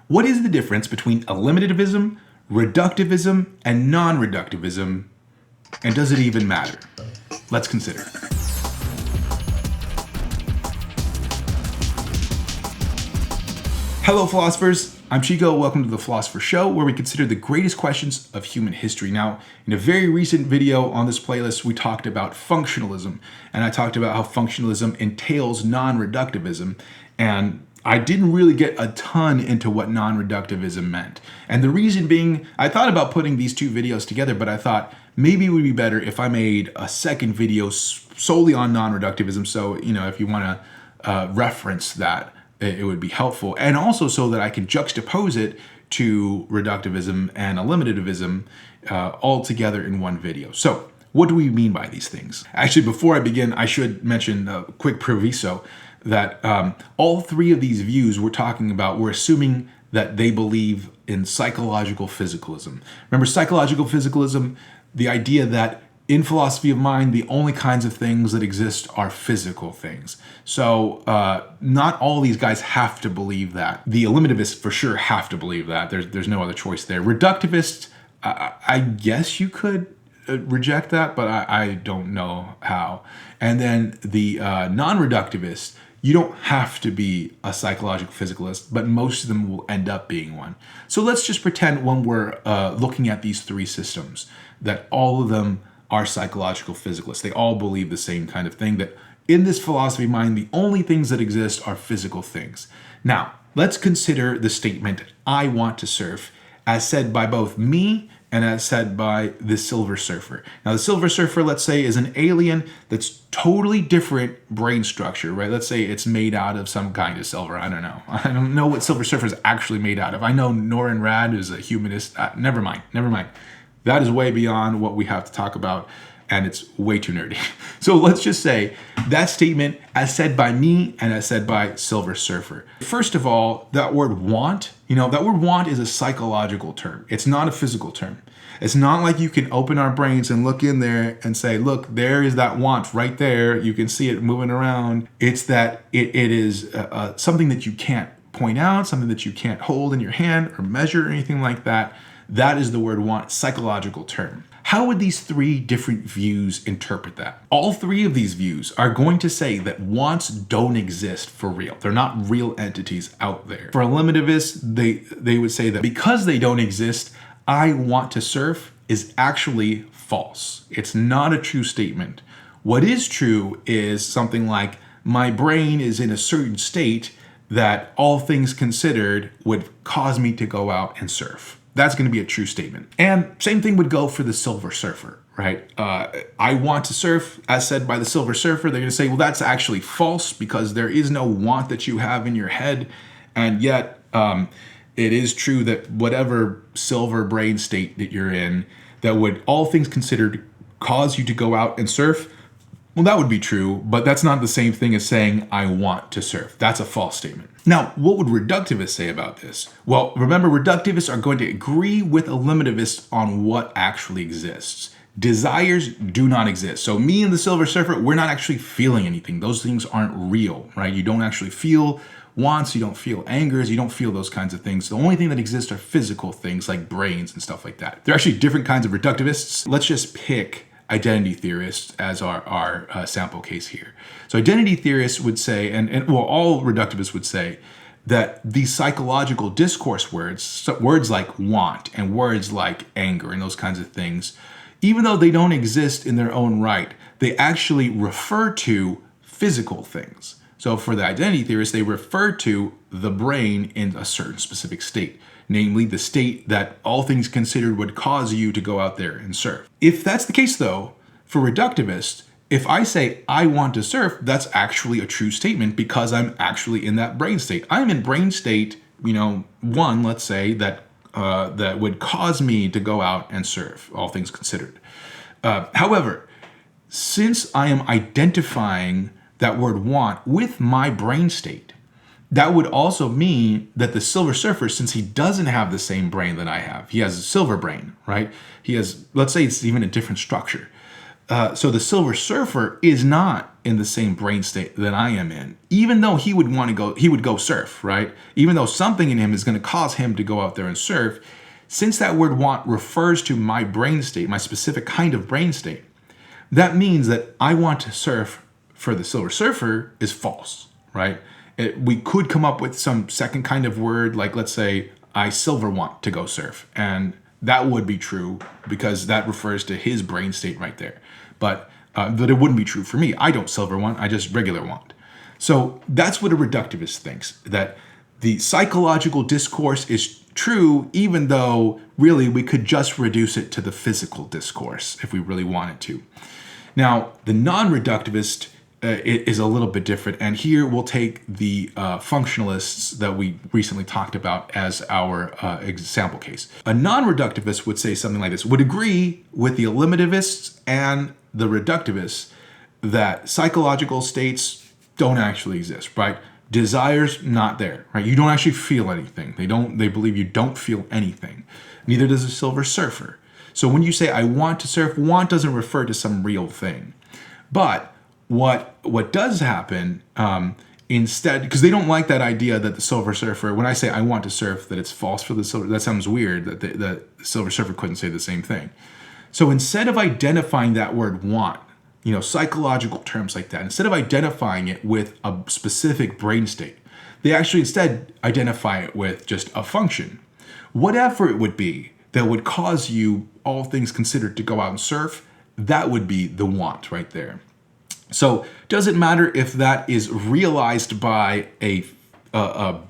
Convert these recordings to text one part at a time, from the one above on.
What is the difference between eliminativism, reductivism, and non-reductivism? And does it even matter? Let's consider. Hello, philosophers. I'm Chico. Welcome to the Philosopher Show, where we consider the greatest questions of human history. Now, in a very recent video on this playlist, we talked about functionalism, and I talked about how functionalism entails non-reductivism, and I didn't really get a ton into what non-reductivism meant. And the reason being, I thought about putting these two videos together, but I thought maybe it would be better if I made a second video solely on non-reductivism. So, if you want to reference that, it would be helpful. And also so that I can juxtapose it to reductivism and eliminativism all together in one video. So what do we mean by these things? Actually, before I begin, I should mention a quick proviso that all three of these views we're talking about, we're assuming that they believe in psychological physicalism. Remember, psychological physicalism, the idea that in philosophy of mind, the only kinds of things that exist are physical things. So not all these guys have to believe that. The eliminativists for sure have to believe that. There's no other choice there. Reductivists, I guess you could reject that, but I don't know how. And then the non-reductivists, you don't have to be a psychological physicalist, but most of them will end up being one. So let's just pretend when we're looking at these three systems that all of them are psychological physicalists. They all believe the same kind of thing, that in this philosophy of mind, the only things that exist are physical things. Now, let's consider the statement, I want to surf, as said by both me and as said by the Silver Surfer. Now, the Silver Surfer, let's say, is an alien that's totally different brain structure, right? Let's say it's made out of some kind of silver. I don't know. I don't know what Silver Surfer is actually made out of. I know Norin Rad is a humanist. Never mind. That is way beyond what we have to talk about, and it's way too nerdy. So let's just say that statement, as said by me and as said by Silver Surfer. First of all, that word want, that word want is a psychological term. It's not a physical term. It's not like you can open our brains and look in there and say, look, there is that want right there. You can see it moving around. It's that it is something that you can't point out, something that you can't hold in your hand or measure or anything like that. That is the word want, psychological term. How would these three different views interpret that? All three of these views are going to say that wants don't exist for real. They're not real entities out there. For eliminativists, they would say that because they don't exist, I want to surf is actually false. It's not a true statement. What is true is something like my brain is in a certain state that all things considered would cause me to go out and surf. That's going to be a true statement. And same thing would go for the Silver Surfer, right? I want to surf, as said by the Silver Surfer. They're going to say, well, that's actually false because there is no want that you have in your head. And yet it is true that whatever silver brain state that you're in, that would, all things considered, cause you to go out and surf. Well, that would be true, but that's not the same thing as saying, I want to surf. That's a false statement. Now, what would reductivists say about this? Well, remember, reductivists are going to agree with eliminativists on what actually exists. Desires do not exist. So me and the Silver Surfer, we're not actually feeling anything. Those things aren't real, right? You don't actually feel wants, you don't feel angers, you don't feel those kinds of things. The only thing that exists are physical things like brains and stuff like that. There are actually different kinds of reductivists. Let's just pick identity theorists as our sample case here. So identity theorists would say, and all reductivists would say, that these psychological discourse words, so words like want and words like anger and those kinds of things, even though they don't exist in their own right, they actually refer to physical things. So for the identity theorists, they refer to the brain in a certain specific state, namely the state that all things considered would cause you to go out there and surf. If that's the case though, for reductivists, if I say I want to surf, that's actually a true statement because I'm actually in that brain state. I'm in brain state, one, let's say, that would cause me to go out and surf, all things considered. However, since I am identifying that word want with my brain state, that would also mean that the Silver Surfer, since he doesn't have the same brain that I have, he has a silver brain, right? He has, let's say it's even a different structure. So the Silver Surfer is not in the same brain state that I am in, even though he would want to go, he would go surf, right? Even though something in him is going to cause him to go out there and surf, since that word want refers to my brain state, my specific kind of brain state, that means that I want to surf for the Silver Surfer is false, right? We could come up with some second kind of word, like let's say I silver want to go surf, and that would be true because that refers to his brain state right there. But it wouldn't be true for me. I don't silver want, I just regular want. So that's what a reductivist thinks, that the psychological discourse is true, even though really we could just reduce it to the physical discourse if we really wanted to. Now, the non-reductivist is a little bit different, and here we'll take the functionalists that we recently talked about as our example case. A non-reductivist would say something like this, would agree with the eliminativists and the reductivists that psychological states don't actually exist, right? Desire's not there, right? You don't actually feel anything. They believe you don't feel anything. Neither does a Silver Surfer. So when you say I want to surf, want doesn't refer to some real thing. But what does happen instead, because they don't like that idea that the Silver Surfer, when I say I want to surf, that it's false for the Silver, that sounds weird that the Silver Surfer couldn't say the same thing. So instead of identifying that word want, psychological terms like that, instead of identifying it with a specific brain state, they actually instead identify it with just a function. Whatever it would be that would cause you, all things considered, to go out and surf, that would be the want right there. So does it matter if that is realized by a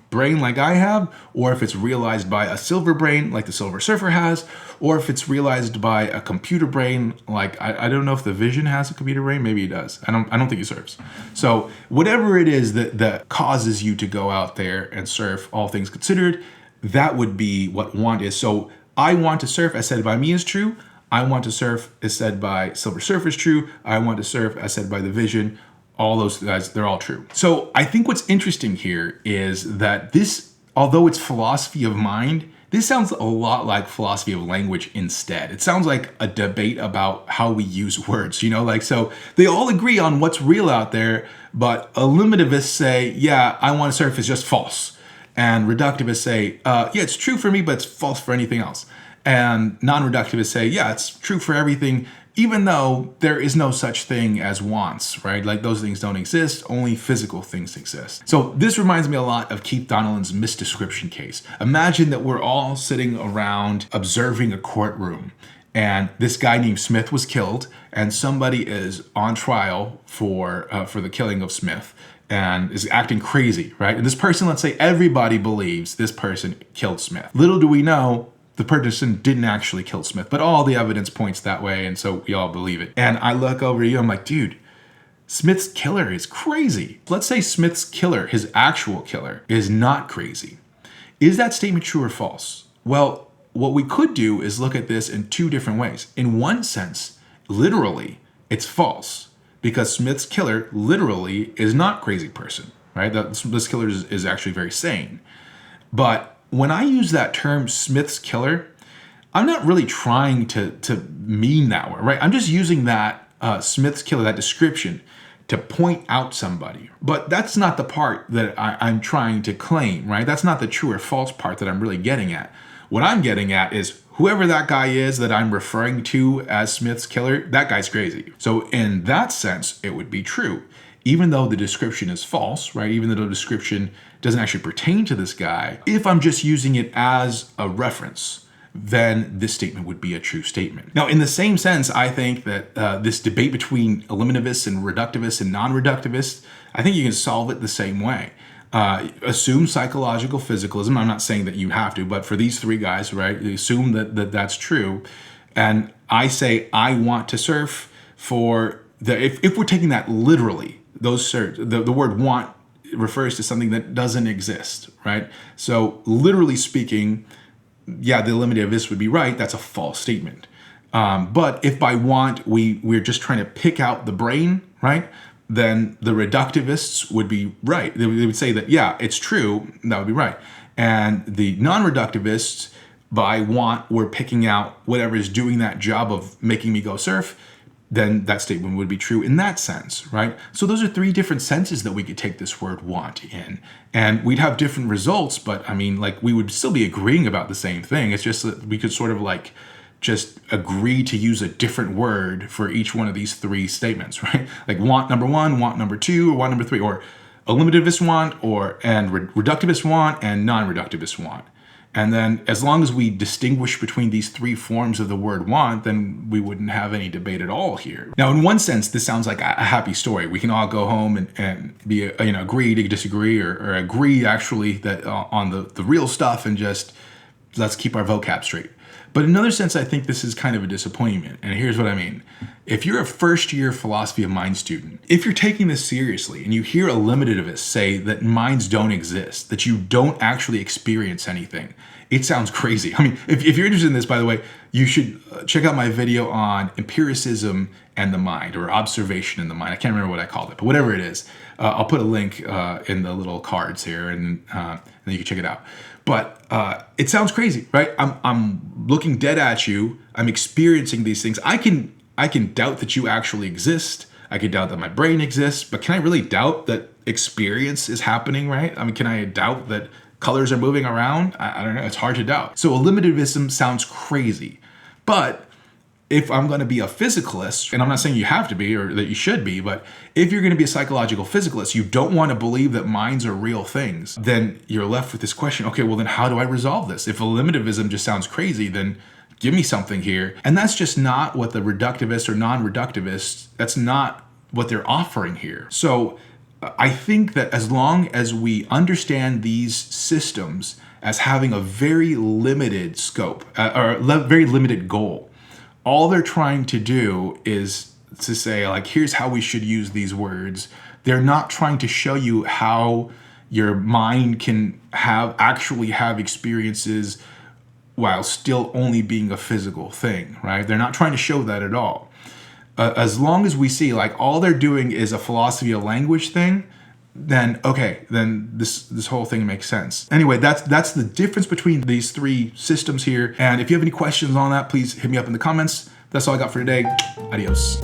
brain like I have, or if it's realized by a silver brain like the Silver Surfer has, or if it's realized by a computer brain like I don't know if the Vision has a computer brain, maybe it does. I don't think he surfs. So whatever it is that causes you to go out there and surf, all things considered, that would be what want is. So I want to surf, as said by me, is true. I want to surf, as said by Silver Surfer, is true. I want to surf, as said by the Vision. All those guys, they're all true. So I think what's interesting here is that this, although it's philosophy of mind, this sounds a lot like philosophy of language instead. It sounds like a debate about how we use words, so they all agree on what's real out there, but eliminativists say, yeah, I want to surf is just false. And reductivists say, yeah, it's true for me, but it's false for anything else. And non-reductivists say, yeah, it's true for everything, even though there is no such thing as wants, right? Like those things don't exist, only physical things exist. So this reminds me a lot of Keith Donnellan's misdescription case. Imagine that we're all sitting around observing a courtroom, and this guy named Smith was killed, and somebody is on trial for the killing of Smith and is acting crazy, right? And this person, let's say everybody believes this person killed Smith. Little do we know, the person didn't actually kill Smith, but all the evidence points that way, and so we all believe it. And I look over at you, I'm like, dude, Smith's killer is crazy. Let's say Smith's killer, his actual killer, is not crazy. Is that statement true or false? Well, what we could do is look at this in two different ways. In one sense, literally, it's false, because Smith's killer literally is not a crazy person, right? This killer is actually very sane. But when I use that term, Smith's killer, I'm not really trying to mean that word, right? I'm just using that Smith's killer, that description, to point out somebody. But that's not the part that I'm trying to claim, right? That's not the true or false part that I'm really getting at. What I'm getting at is whoever that guy is that I'm referring to as Smith's killer, that guy's crazy. So in that sense, it would be true. Even though the description is false, right? Even though the description doesn't actually pertain to this guy, if I'm just using it as a reference, then this statement would be a true statement. Now, in the same sense, I think that this debate between eliminativists and reductivists and non-reductivists, I think you can solve it the same way. Assume psychological physicalism. I'm not saying that you have to, but for these three guys, right, assume that that's true. And I say I want to surf for if we're taking that literally, the word want refers to something that doesn't exist, right? So literally speaking, yeah, the eliminativist would be right. That's a false statement. But if by want we're just trying to pick out the brain, right? Then the reductivists would be right. They would say that, yeah, it's true. That would be right. And the non-reductivists, by want, we're picking out whatever is doing that job of making me go surf. then that statement would be true in that sense, right? So those are three different senses that we could take this word want in. And we'd have different results, but I mean, like, we would still be agreeing about the same thing. It's just that we could sort of like just agree to use a different word for each one of these three statements, right? Like want number one, want number two, or want number three, or eliminativist want, and reductivist want, and non-reductivist want. And then as long as we distinguish between these three forms of the word want, then we wouldn't have any debate at all here. Now, in one sense, this sounds like a happy story. We can all go home and be, agree to disagree, or agree actually that on the real stuff, and just let's keep our vocab straight. But in another sense, I think this is kind of a disappointment. And here's what I mean. If you're a first-year philosophy of mind student, if you're taking this seriously and you hear eliminativists say that minds don't exist, that you don't actually experience anything, it sounds crazy. I mean, if you're interested in this, by the way, you should check out my video on empiricism and the mind, or observation in the mind. I can't remember what I called it, but whatever it is, I'll put a link in the little cards here, and then you can check it out. But it sounds crazy, right? I'm looking dead at you. I'm experiencing these things. I can doubt that you actually exist. I can doubt that my brain exists, but can I really doubt that experience is happening, right? I mean, can I doubt that colors are moving around? I don't know. It's hard to doubt. So eliminativism sounds crazy. But if I'm going to be a physicalist, and I'm not saying you have to be or that you should be, but if you're going to be a psychological physicalist, you don't want to believe that minds are real things, then you're left with this question, okay, well then how do I resolve this? If eliminativism just sounds crazy, then give me something here. And that's just not what the reductivists or non-reductivists, that's not what they're offering here. So I think that as long as we understand these systems as having a very limited scope, or a very limited goal, all they're trying to do is to say, like, here's how we should use these words. They're not trying to show you how your mind can actually have experiences while still only being a physical thing, right? They're not trying to show that at all. As long as we see, like, all they're doing is a philosophy of language thing, then okay, then this whole thing makes sense. Anyway, that's the difference between these three systems here. And if you have any questions on that, please hit me up in the comments. That's all I got for today. Adios.